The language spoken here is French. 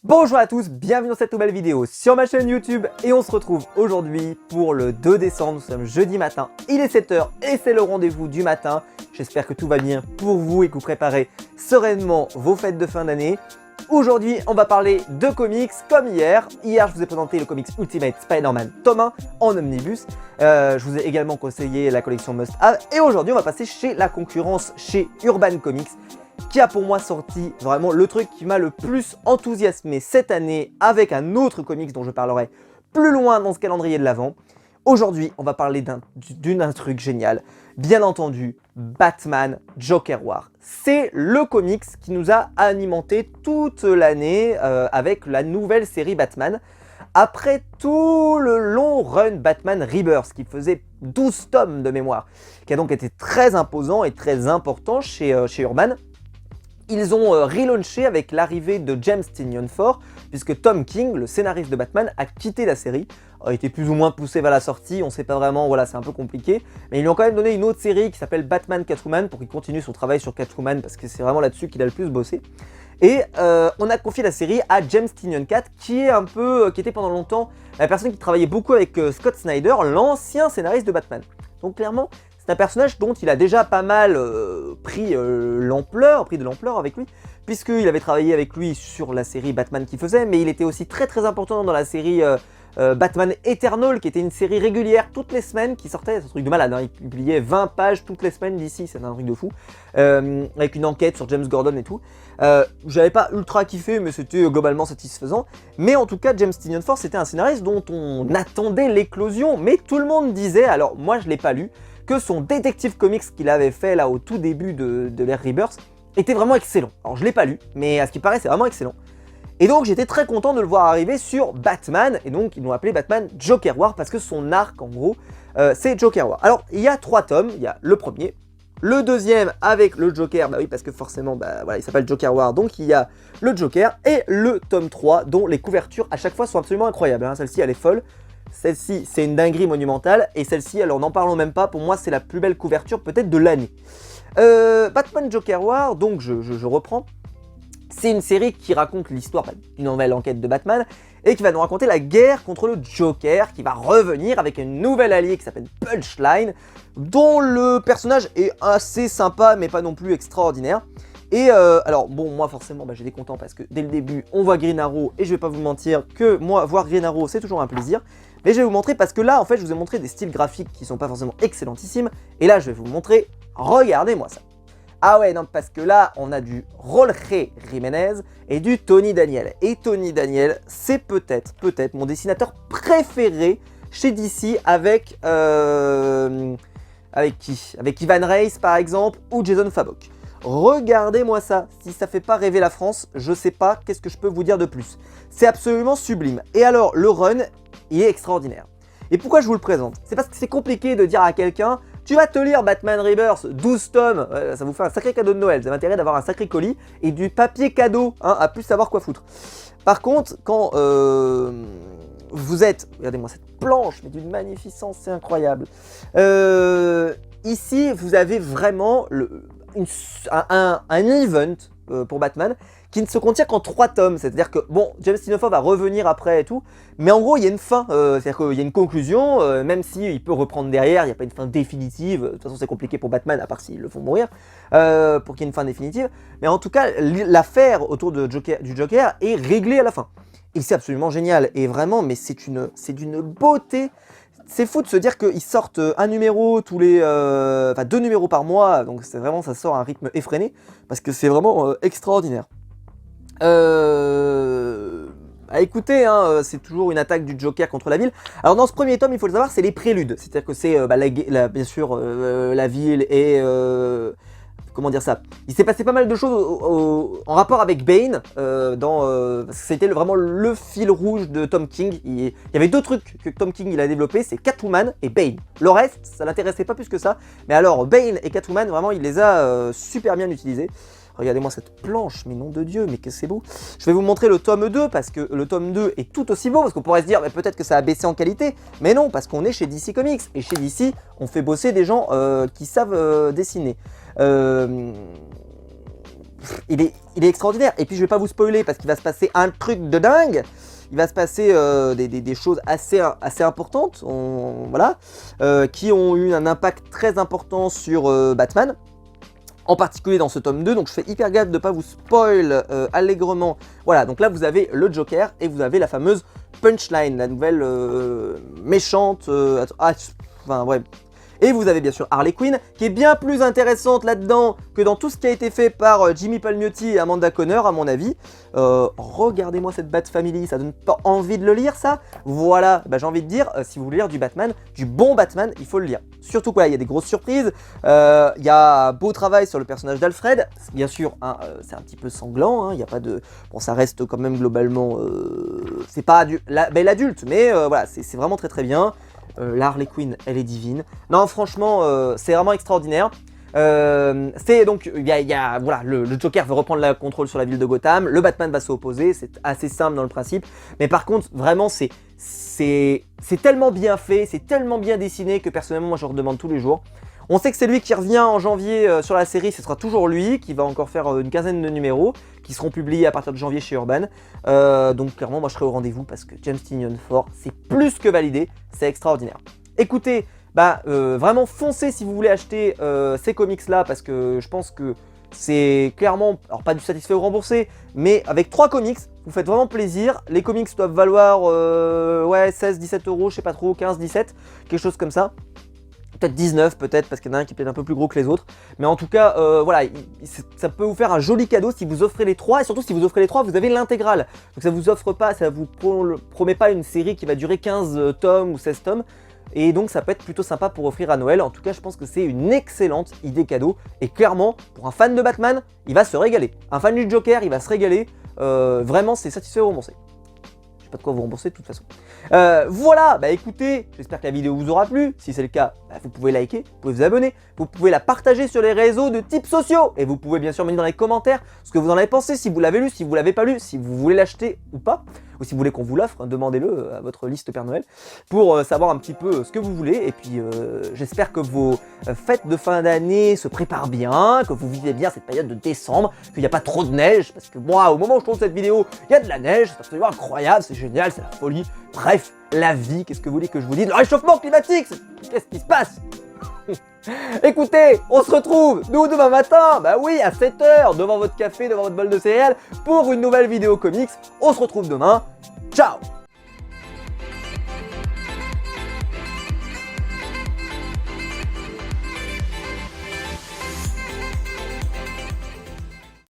Bonjour à tous, bienvenue dans cette nouvelle vidéo sur ma chaîne YouTube et on se retrouve aujourd'hui pour le 2 décembre, nous sommes jeudi matin, il est 7 h et c'est le rendez-vous du matin. J'espère que tout va bien pour vous et que vous préparez sereinement vos fêtes de fin d'année. Aujourd'hui, on va parler de comics comme hier. Hier, je vous ai présenté le comics Ultimate Spider-Man tome 1 en omnibus. Je vous ai également conseillé la collection Must Have. Et aujourd'hui, on va passer chez la concurrence, chez Urban Comics, qui a pour moi sorti vraiment le truc qui m'a le plus enthousiasmé cette année avec un autre comics dont je parlerai plus loin dans ce calendrier de l'Avent. Aujourd'hui, on va parler d'un truc génial. Bien entendu, Batman Joker War. C'est le comics qui nous a alimenté toute l'année avec la nouvelle série Batman. Après tout le long run Batman Rebirth, qui faisait 12 tomes de mémoire, qui a donc été très imposant et très important chez Urban. Ils ont relaunché avec l'arrivée de James Tynion IV, puisque Tom King, le scénariste de Batman, a quitté la série, a été plus ou moins poussé vers la sortie, on sait pas vraiment, voilà, c'est un peu compliqué, mais ils lui ont quand même donné une autre série qui s'appelle Batman Catwoman pour qu'il continue son travail sur Catwoman, parce que c'est vraiment là-dessus qu'il a le plus bossé. Et on a confié la série à James Tynion IV, qui était pendant longtemps la personne qui travaillait beaucoup avec Scott Snyder, l'ancien scénariste de Batman. Donc clairement, c'est un personnage dont il a déjà pas mal pris de l'ampleur avec lui, puisqu'il avait travaillé avec lui sur la série Batman qu'il faisait, mais il était aussi très important dans la série Batman Eternal, qui était une série régulière toutes les semaines, qui sortait, c'est un truc de malade, hein, il publiait 20 pages toutes les semaines d'ici, c'est un truc de fou, avec une enquête sur James Gordon et tout. J'avais pas ultra kiffé, mais c'était globalement satisfaisant. Mais en tout cas, James Tynion IV, c'était un scénariste dont on attendait l'éclosion, mais tout le monde disait, alors moi je l'ai pas lu, que son Detective Comics qu'il avait fait là au tout début de l'ère Rebirth était vraiment excellent. Alors je l'ai pas lu, mais à ce qui paraît c'est vraiment excellent. Et donc j'étais très content de le voir arriver sur Batman, et donc ils l'ont appelé Batman Joker War, parce que son arc en gros c'est Joker War. Alors il y a 3 tomes, il y a le premier, le deuxième avec le Joker, bah oui parce que forcément bah, voilà, il s'appelle Joker War, donc il y a le Joker, et le tome 3 dont les couvertures à chaque fois sont absolument incroyables, hein. Celle-ci elle est folle. Celle-ci, c'est une dinguerie monumentale, et celle-ci, alors n'en parlons même pas, pour moi c'est la plus belle couverture peut-être de l'année. Batman Joker War, donc je reprends, c'est une série qui raconte l'histoire d'une nouvelle enquête de Batman, et qui va nous raconter la guerre contre le Joker, qui va revenir avec une nouvelle alliée qui s'appelle Punchline, dont le personnage est assez sympa, mais pas non plus extraordinaire. Et alors bon, moi forcément bah, j'étais content parce que dès le début on voit Green Arrow, et je vais pas vous mentir que moi voir Green Arrow c'est toujours un plaisir. Mais je vais vous montrer parce que là en fait je vous ai montré des styles graphiques qui sont pas forcément excellentissimes, et là je vais vous montrer, regardez-moi ça. Ah ouais non, parce que là on a du Jorge Jiménez et du Tony Daniel. Et Tony Daniel c'est peut-être mon dessinateur préféré chez DC avec qui? Avec Ivan Reis par exemple, ou Jason Fabok. Regardez-moi ça, si ça fait pas rêver la France, je sais pas qu'est-ce que je peux vous dire de plus. C'est absolument sublime. Et alors, le run, il est extraordinaire. Et pourquoi je vous le présente? C'est parce que c'est compliqué de dire à quelqu'un, tu vas te lire Batman Rebirth, 12 tomes, ça vous fait un sacré cadeau de Noël, vous avez intérêt d'avoir un sacré colis et du papier cadeau, hein, à plus savoir quoi foutre. Par contre, quand vous êtes, regardez-moi cette planche, mais d'une magnificence, c'est incroyable. Ici, vous avez vraiment un event pour Batman qui ne se contient qu'en 3 tomes, c'est-à-dire que bon, James Tynion IV va revenir après et tout, mais en gros il y a une fin, c'est-à-dire qu'il y a une conclusion, même s'il peut reprendre derrière, il n'y a pas une fin définitive, de toute façon c'est compliqué pour Batman à part s'ils le font mourir, pour qu'il y ait une fin définitive, mais en tout cas l'affaire autour du Joker est réglée à la fin. Et c'est absolument génial, et vraiment, mais c'est d'une beauté. C'est fou de se dire qu'ils sortent un numéro tous les... enfin 2 numéros par mois, donc c'est vraiment, ça sort à un rythme effréné, parce que c'est vraiment extraordinaire. Écoutez, hein, c'est toujours une attaque du Joker contre la ville. Alors dans ce premier tome, il faut le savoir, c'est les préludes, c'est-à-dire que c'est bien sûr la ville et... comment dire ça? Il s'est passé pas mal de choses en rapport avec Bane, parce que c'était vraiment le fil rouge de Tom King. Il y avait 2 trucs que Tom King il a développé, c'est Catwoman et Bane. Le reste, ça l'intéressait pas plus que ça. Mais alors, Bane et Catwoman, vraiment, il les a super bien utilisés. Regardez-moi cette planche, mais nom de Dieu, mais que c'est beau. Je vais vous montrer le tome 2, parce que le tome 2 est tout aussi beau, parce qu'on pourrait se dire, peut-être que ça a baissé en qualité, mais non, parce qu'on est chez DC Comics, et chez DC, on fait bosser des gens qui savent dessiner. il est extraordinaire. Et puis je vais pas vous spoiler parce qu'il va se passer un truc de dingue. Il va se passer des choses assez importantes, voilà, qui ont eu un impact très important sur Batman, en particulier dans ce tome 2, donc je fais hyper gaffe de ne pas vous spoil allègrement. Voilà, donc là vous avez le Joker et vous avez la fameuse punchline, la nouvelle méchante, enfin ouais. Et vous avez bien sûr Harley Quinn, qui est bien plus intéressante là-dedans que dans tout ce qui a été fait par Jimmy Palmiotti et Amanda Conner, à mon avis. Regardez-moi cette Bat Family, ça donne pas envie de le lire, ça? Voilà, bah, j'ai envie de dire, si vous voulez lire du Batman, du bon Batman, il faut le lire. Surtout quoi, il y a des grosses surprises, il y a un beau travail sur le personnage d'Alfred, bien sûr, hein, c'est un petit peu sanglant, hein, il n'y a pas de... Bon, ça reste quand même globalement... c'est pas l'adulte, mais voilà, c'est vraiment très très bien. La Harley Quinn, elle est divine. Non, franchement, c'est vraiment extraordinaire. C'est donc, voilà, le Joker veut reprendre le contrôle sur la ville de Gotham. Le Batman va s'opposer, c'est assez simple dans le principe. Mais par contre, vraiment, c'est tellement bien fait, c'est tellement bien dessiné que personnellement, moi, je redemande tous les jours. On sait que c'est lui qui revient en janvier sur la série, ce sera toujours lui, qui va encore faire une quinzaine de numéros, qui seront publiés à partir de janvier chez Urban. Donc clairement, moi je serai au rendez-vous parce que James Tynion fort, c'est plus que validé, c'est extraordinaire. Écoutez, vraiment foncez si vous voulez acheter ces comics là, parce que je pense que c'est clairement, alors pas du satisfait ou remboursé, mais avec 3 comics, vous faites vraiment plaisir. Les comics doivent valoir ouais, 16-17 euros, je sais pas trop, 15-17, quelque chose comme ça. Peut-être 19, peut-être, parce qu'il y en a un qui est peut-être un peu plus gros que les autres. Mais en tout cas, voilà, ça peut vous faire un joli cadeau si vous offrez les 3. Et surtout, si vous offrez les 3, vous avez l'intégrale. Donc ça vous offre pas, ça vous promet pas une série qui va durer 15 tomes ou 16 tomes. Et donc ça peut être plutôt sympa pour offrir à Noël. En tout cas, je pense que c'est une excellente idée cadeau. Et clairement, pour un fan de Batman, il va se régaler. Un fan du Joker, il va se régaler. Vraiment, c'est satisfait ou remboursé. Pas de quoi vous rembourser de toute façon. Voilà, bah écoutez, j'espère que la vidéo vous aura plu. Si c'est le cas, vous pouvez liker, vous pouvez vous abonner, vous pouvez la partager sur les réseaux de type sociaux. Et vous pouvez bien sûr me dire dans les commentaires ce que vous en avez pensé, si vous l'avez lu, si vous l'avez pas lu, si vous voulez l'acheter ou pas. Ou si vous voulez qu'on vous l'offre, demandez-le à votre liste Père Noël pour savoir un petit peu ce que vous voulez. Et puis j'espère que vos fêtes de fin d'année se préparent bien, que vous vivez bien cette période de décembre, qu'il n'y a pas trop de neige, parce que moi, au moment où je tourne cette vidéo, il y a de la neige, c'est absolument incroyable, c'est génial, c'est la folie. Bref, la vie, qu'est-ce que vous voulez que je vous dise? Le réchauffement climatique, qu'est-ce qui se passe? Écoutez, on se retrouve, nous, demain matin, bah oui, à 7 h, devant votre café, devant votre bol de céréales, pour une nouvelle vidéo comics. On se retrouve demain. Ciao!